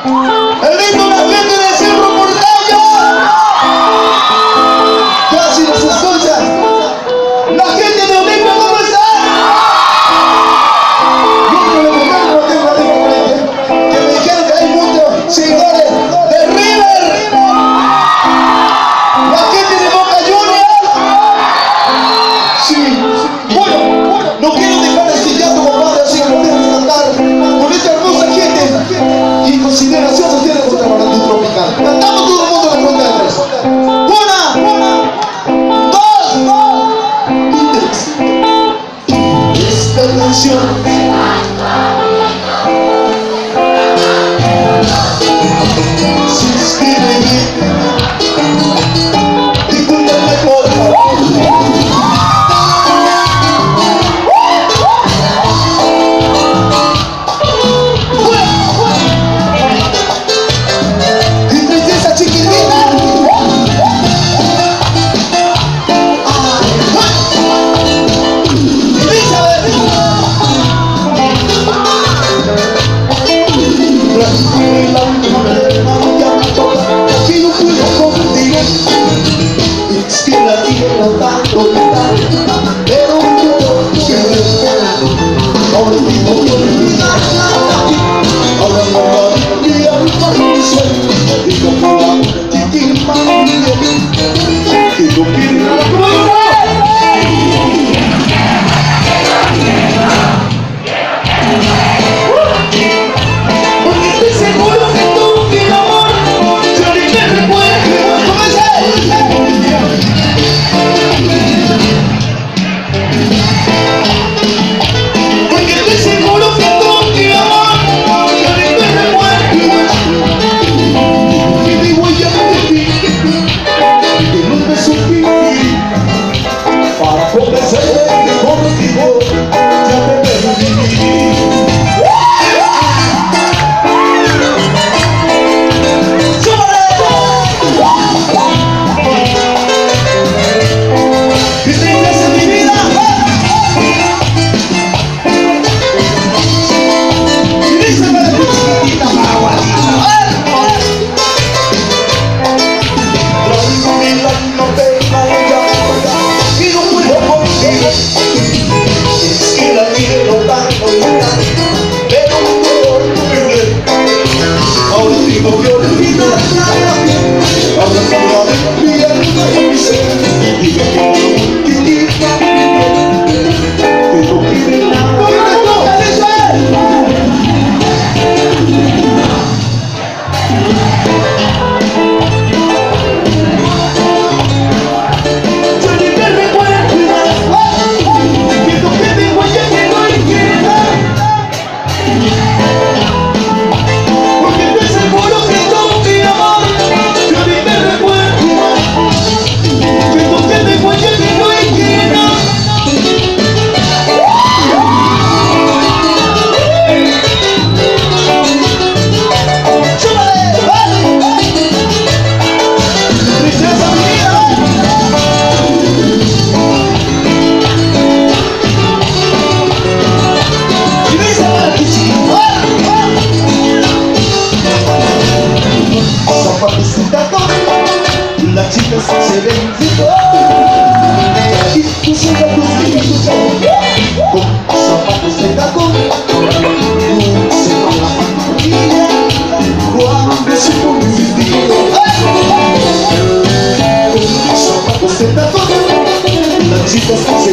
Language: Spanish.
El lindo la gente de Cerro Porteño. Casi nos escuchan. La gente de Olimpia, ¿cómo está? Yo quiero levantar un ratito, que me dijeron que hay muchos seguidores de River. La gente de Boca Juniors. Sí. Bueno, no quiero dejar este llanto, compadre, así que lo tengo que cantar con esta hermosa gente y en consideración social contra el Barandú Tropical. Cantamos todo el mundo a la cuenta de tres. Una, dos y tres. Esta canción se escribe bien. Discúlpenme por favor. Las chicas se ven y tú solo tus hijos con zapatos de tacón, se va la familia cuando se pone un vestido. Con zapatos de tacón, las chicas se